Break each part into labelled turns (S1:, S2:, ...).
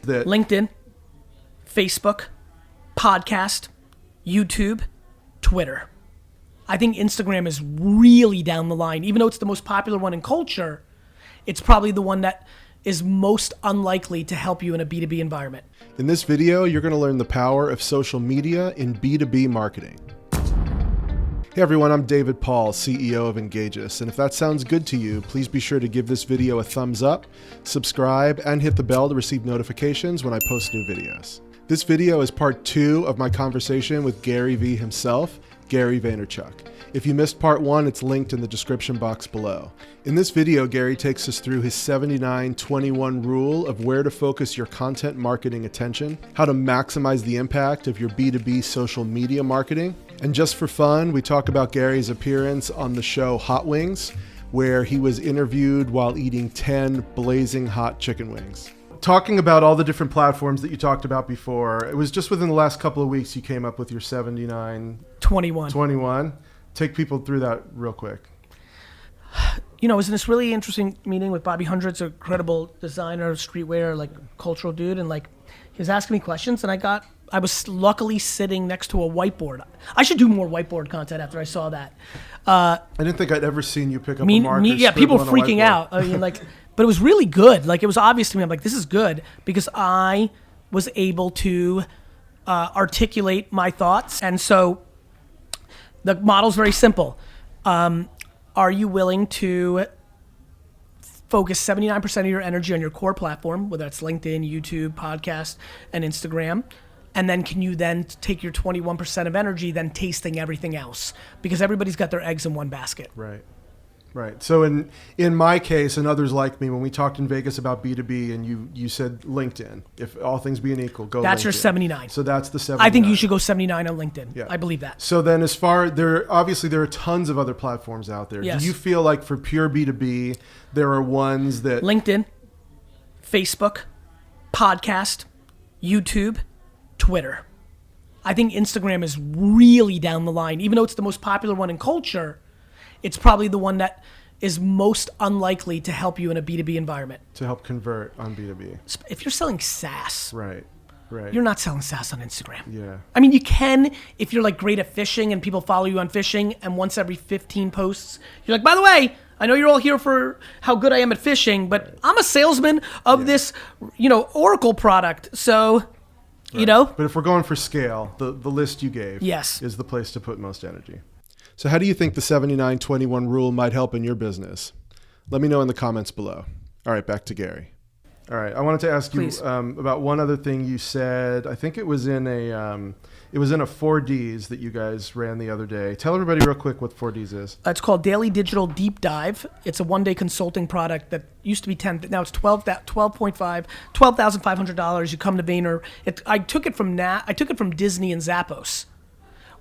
S1: LinkedIn, Facebook, podcast, YouTube, Twitter. I think Instagram is really down the line. Even though it's the most popular one in culture, it's probably the one that is most unlikely to help you in a B2B environment.
S2: In this video, you're going to learn the power of social media in B2B marketing. Hey everyone, I'm David Paul, CEO of Engageus, and if that sounds good to you, please be sure to give this video a thumbs up, subscribe, and hit the bell to receive notifications when I post new videos. This video is part 2 of my conversation with Gary V himself, Gary Vaynerchuk. If you missed part 1, it's linked in the description box below. In this video, Gary takes us through his 79-21 rule of where to focus your content marketing attention, how to maximize the impact of your B2B social media marketing, and just for fun, we talk about Gary's appearance on the show Hot Wings, where he was interviewed while eating 10 blazing hot chicken wings. Talking about all the different platforms that you talked about before, it was just within the last couple of weeks you came up with your 79-21. Take people through that real quick.
S1: You know, I was in this really interesting meeting with Bobby Hundred's, a incredible designer, streetwear, like cultural dude, and like he was asking me questions, and I was luckily sitting next to a whiteboard. I should do more whiteboard content after I saw that.
S2: I didn't think I'd ever seen you pick up a marker.
S1: Yeah, people were freaking out. I mean, like, but it was really good. Like, it was obvious to me. I'm like, this is good because I was able to articulate my thoughts, and so the model's very simple. Are you willing to focus 79% of your energy on your core platform, whether it's LinkedIn, YouTube, podcast, and Instagram? And then can you then take your 21% of energy then tasting everything else? Because everybody's got their eggs in one basket.
S2: Right. Right. So in my case and others like me, when we talked in Vegas about B2B and you said LinkedIn, if all things being equal, go
S1: That's
S2: LinkedIn.
S1: Your 79.
S2: So that's the 79.
S1: I think you should go 79 on LinkedIn. Yeah. I believe that.
S2: So then there are tons of other platforms out there.
S1: Yes.
S2: Do you feel like for pure B2B, there are ones that...
S1: LinkedIn, Facebook, podcast, YouTube, Twitter. I think Instagram is really down the line. Even though it's the most popular one in culture, it's probably the one that is most unlikely to help you in a B2B environment.
S2: To help convert on B2B.
S1: If you're selling SaaS,
S2: right.
S1: You're not selling SaaS on Instagram.
S2: Yeah.
S1: I mean, you can if you're like great at fishing and people follow you on fishing, and once every 15 posts, you're like, by the way, I know you're all here for how good I am at fishing, but I'm a salesman of this, Oracle product. So,
S2: But if we're going for scale, the list you gave is the place to put most energy. So how do you think the 79-21 rule might help in your business? Let me know in the comments below. All right, back to Gary. All right, I wanted to ask you about one other thing you said. I think it was in a 4Ds that you guys ran the other day. Tell everybody real quick what 4Ds is.
S1: It's called Daily Digital Deep Dive. It's a one-day consulting product that used to be 10. Now it's $12,500. You come to Vayner. I took it from Disney and Zappos.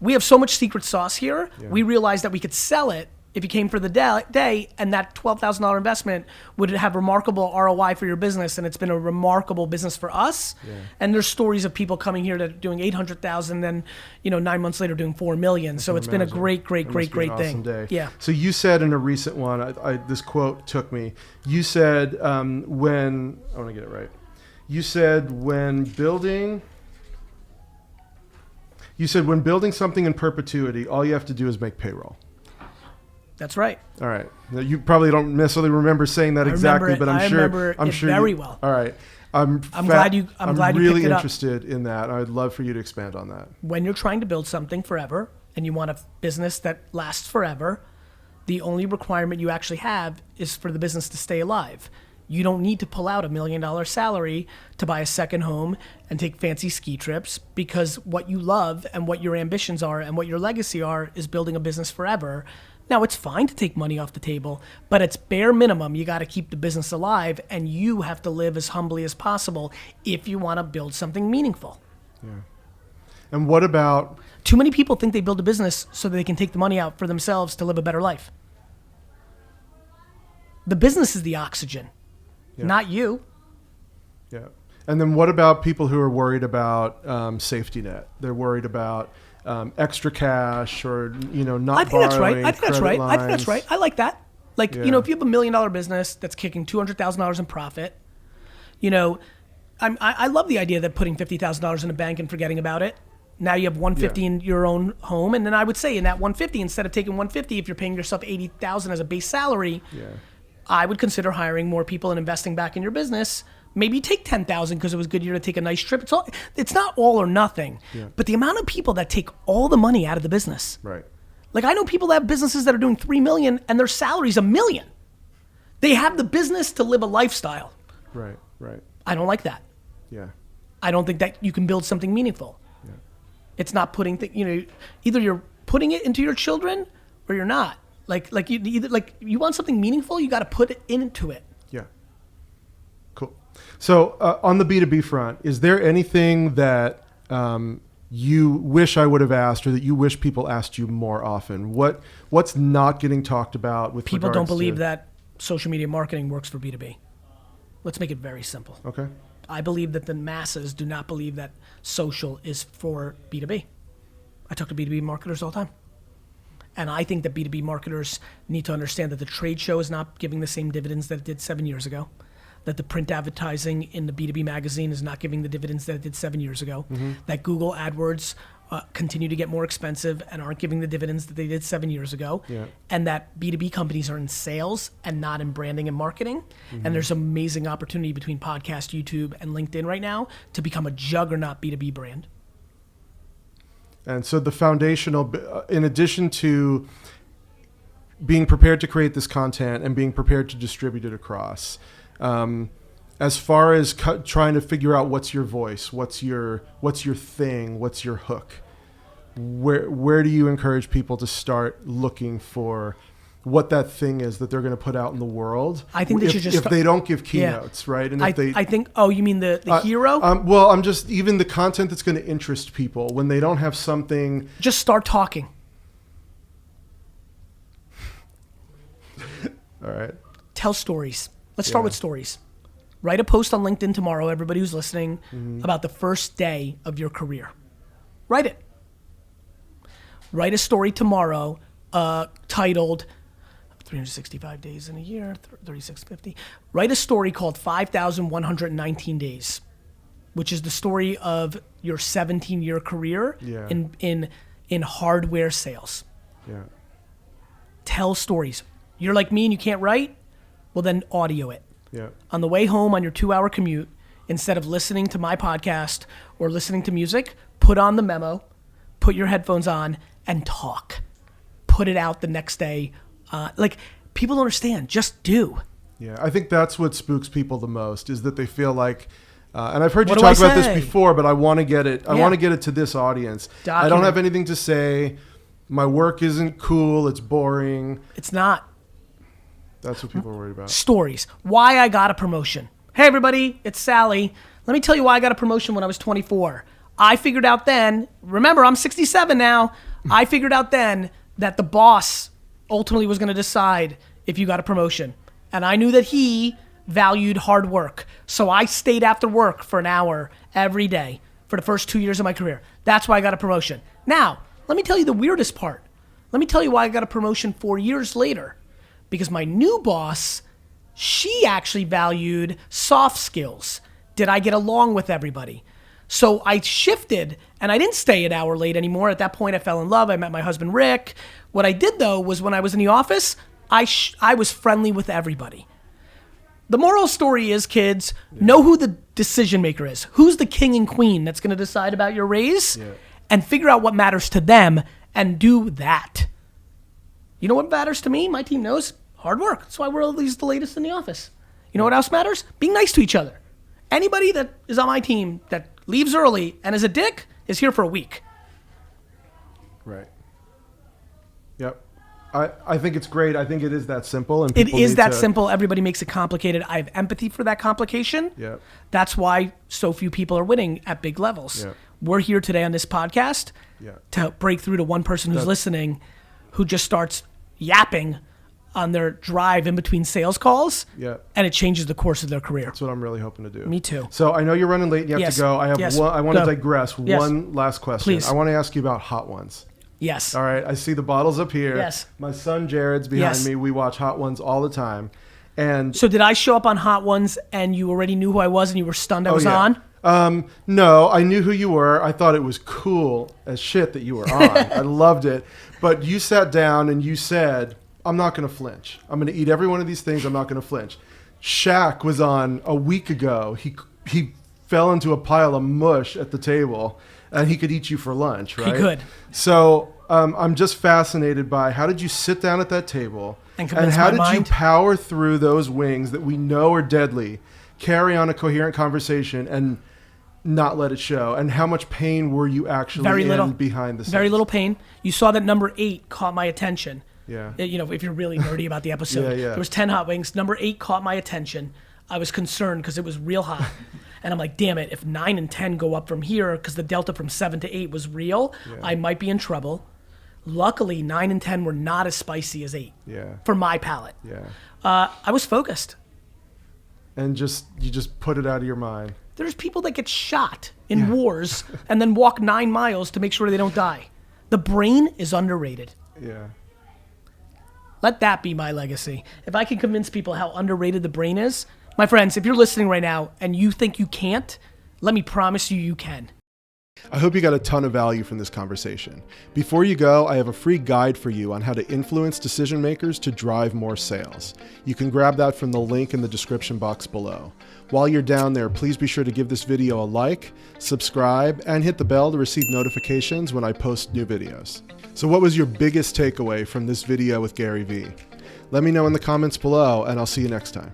S1: We have so much secret sauce here. Yeah. We realized that we could sell it if you came for the day, and that $12,000 investment would have remarkable ROI for your business, and it's been a remarkable business for us. Yeah. And there's stories of people coming here that are doing $800,000, then 9 months later doing $4 million. So it's been a great thing.
S2: Day.
S1: Yeah.
S2: So you said in a recent one, this quote took me. You said I want to get it right. You said when building something in perpetuity, all you have to do is make payroll.
S1: That's right.
S2: All right. Now, you probably don't necessarily remember saying that exactly, but I'm sure
S1: very well.
S2: All right. I'm
S1: glad you
S2: really
S1: picked it
S2: interested in that. I'd love for you to expand on that.
S1: When you're trying to build something forever and you want a business that lasts forever, the only requirement you actually have is for the business to stay alive. You don't need to pull out $1 million salary to buy a second home and take fancy ski trips, because what you love and what your ambitions are and what your legacy are is building a business forever. Now, it's fine to take money off the table, but it's bare minimum. You got to keep the business alive, and you have to live as humbly as possible if you want to build something meaningful.
S2: Yeah. And what about...
S1: Too many people think they build a business so that they can take the money out for themselves to live a better life. The business is the oxygen. Yeah. Not you.
S2: Yeah. And then what about people who are worried about safety net? They're worried about extra cash or, not
S1: I think
S2: borrowing,
S1: that's right. I think that's right.
S2: lines.
S1: I think that's right. I like that. Like, if you have $1 million business that's kicking $200,000 in profit, I love the idea that putting $50,000 in a bank and forgetting about it. Now you have 150 in your own home, and then I would say in that 150, instead of taking 150, if you're paying yourself 80,000 as a base salary, I would consider hiring more people and investing back in your business. Maybe take 10,000 because it was a good year to take a nice trip. It's not all or nothing, but the amount of people that take all the money out of the business.
S2: Right.
S1: Like I know people that have businesses that are doing 3 million and their salary's $1 million. They have the business to live a lifestyle.
S2: Right.
S1: I don't like that.
S2: Yeah.
S1: I don't think that you can build something meaningful. Yeah. It's not putting either you're putting it into your children or you're not. Like you want something meaningful, you got to put it into it.
S2: Yeah. Cool. So on the B2B front, is there anything that you wish I would have asked, or that you wish people asked you more often? What's not getting talked about with
S1: people don't believe that social media marketing works for B2B. Let's make it very simple.
S2: Okay.
S1: I believe that the masses do not believe that social is for B2B. I talk to B2B marketers all the time. And I think that B2B marketers need to understand that the trade show is not giving the same dividends that it did 7 years ago, that the print advertising in the B2B magazine is not giving the dividends that it did 7 years ago, that Google AdWords continue to get more expensive and aren't giving the dividends that they did 7 years ago, and that B2B companies are in sales and not in branding and marketing. And there's amazing opportunity between podcast, YouTube, and LinkedIn right now to become a juggernaut B2B brand.
S2: And so the foundational, in addition to being prepared to create this content and being prepared to distribute it across, as far as trying to figure out what's your voice, what's your thing, what's your hook, where do you encourage people to start looking for what that thing is that they're going to put out in the world?
S1: I think they should just
S2: if they don't give keynotes, right? And
S1: I think. Oh, you mean the hero?
S2: Well, I'm just even the content that's going to interest people when they don't have something.
S1: Just start talking.
S2: All right.
S1: Tell stories. Let's start with stories. Write a post on LinkedIn tomorrow, everybody who's listening, about the first day of your career. Write it. Write a story tomorrow titled 365 days in a year, 3650. Write a story called 5,119 Days, which is the story of your 17-year career in hardware sales.
S2: Yeah.
S1: Tell stories. You're like me and you can't write? Well, then audio it.
S2: Yeah.
S1: On the way home on your 2-hour commute, instead of listening to my podcast or listening to music, put on the memo, put your headphones on, and talk. Put it out the next day. People don't understand. Just do.
S2: Yeah, I think that's what spooks people the most, is that they feel like, and I've heard you talk about this before, but I want to get it. I want to get it to this audience.
S1: Document.
S2: I don't have anything to say. My work isn't cool. It's boring.
S1: It's not.
S2: That's what people are worried about.
S1: Stories. Why I got a promotion. Hey, everybody, it's Sally. Let me tell you why I got a promotion when I was 24. I figured out then, remember, I'm 67 now. I figured out then that the boss ultimately was going to decide if you got a promotion. And I knew that he valued hard work. So I stayed after work for an hour every day for the first 2 years of my career. That's why I got a promotion. Now, let me tell you the weirdest part. Let me tell you why I got a promotion 4 years later. Because my new boss, she actually valued soft skills. Did I get along with everybody? So I shifted, and I didn't stay an hour late anymore. At that point, I fell in love. I met my husband, Rick. What I did, though, was when I was in the office, I was friendly with everybody. The moral story is, kids, know who the decision maker is. Who's the king and queen that's going to decide about your raise? And figure out what matters to them and do that. You know what matters to me? My team knows. Hard work. That's why we're always the latest in the office. You know what else matters? Being nice to each other. Anybody that is on my team that leaves early and is a dick is here for a week.
S2: Right. Yep. I think it's great. I think it is that simple. And
S1: it is that simple. Everybody makes it complicated. I have empathy for that complication.
S2: Yep.
S1: That's why so few people are winning at big levels.
S2: Yep.
S1: We're here today on this podcast to break through to one person who's listening who just starts yapping on their drive in between sales calls, and it changes the course of their career.
S2: That's what I'm really hoping to do.
S1: Me too.
S2: So I know you're running late and you have to go. I have one. I want to digress.
S1: Yes.
S2: One last question.
S1: Please.
S2: I want to ask you about Hot Ones.
S1: Yes.
S2: All right. I see the bottles up here.
S1: Yes.
S2: My son Jared's behind me. We watch Hot Ones all the time. And
S1: So did I show up on Hot Ones and you already knew who I was and you were stunned I was on?
S2: No, I knew who you were. I thought it was cool as shit that you were on. I loved it. But you sat down and you said, I'm not going to flinch. I'm going to eat every one of these things. I'm not going to flinch. Shaq was on a week ago. He fell into a pile of mush at the table and he could eat you for lunch, right?
S1: He could.
S2: So I'm just fascinated by how did you sit down at that table
S1: And
S2: how did you power through those wings that we know are deadly, carry on a coherent conversation and not let it show? And how much pain were you actually behind the scenes?
S1: Very little pain. You saw that number 8 caught my attention.
S2: Yeah.
S1: You know, if you're really nerdy about the episode.
S2: Yeah.
S1: There was 10 hot wings. Number 8 caught my attention. I was concerned because it was real hot. And I'm like, damn it, if 9 and 10 go up from here, because the delta from 7 to 8 was real, I might be in trouble. Luckily, 9 and 10 were not as spicy as 8 for my palate.
S2: Yeah.
S1: I was focused.
S2: And you just put it out of your mind.
S1: There's people that get shot in wars and then walk 9 miles to make sure they don't die. The brain is underrated.
S2: Yeah.
S1: Let that be my legacy. If I can convince people how underrated the brain is, my friends, if you're listening right now and you think you can't, let me promise you can.
S2: I hope you got a ton of value from this conversation. Before you go, I have a free guide for you on how to influence decision makers to drive more sales. You can grab that from the link in the description box below. While you're down there, please be sure to give this video a like, subscribe, and hit the bell to receive notifications when I post new videos. So what was your biggest takeaway from this video with Gary Vee? Let me know in the comments below, and I'll see you next time.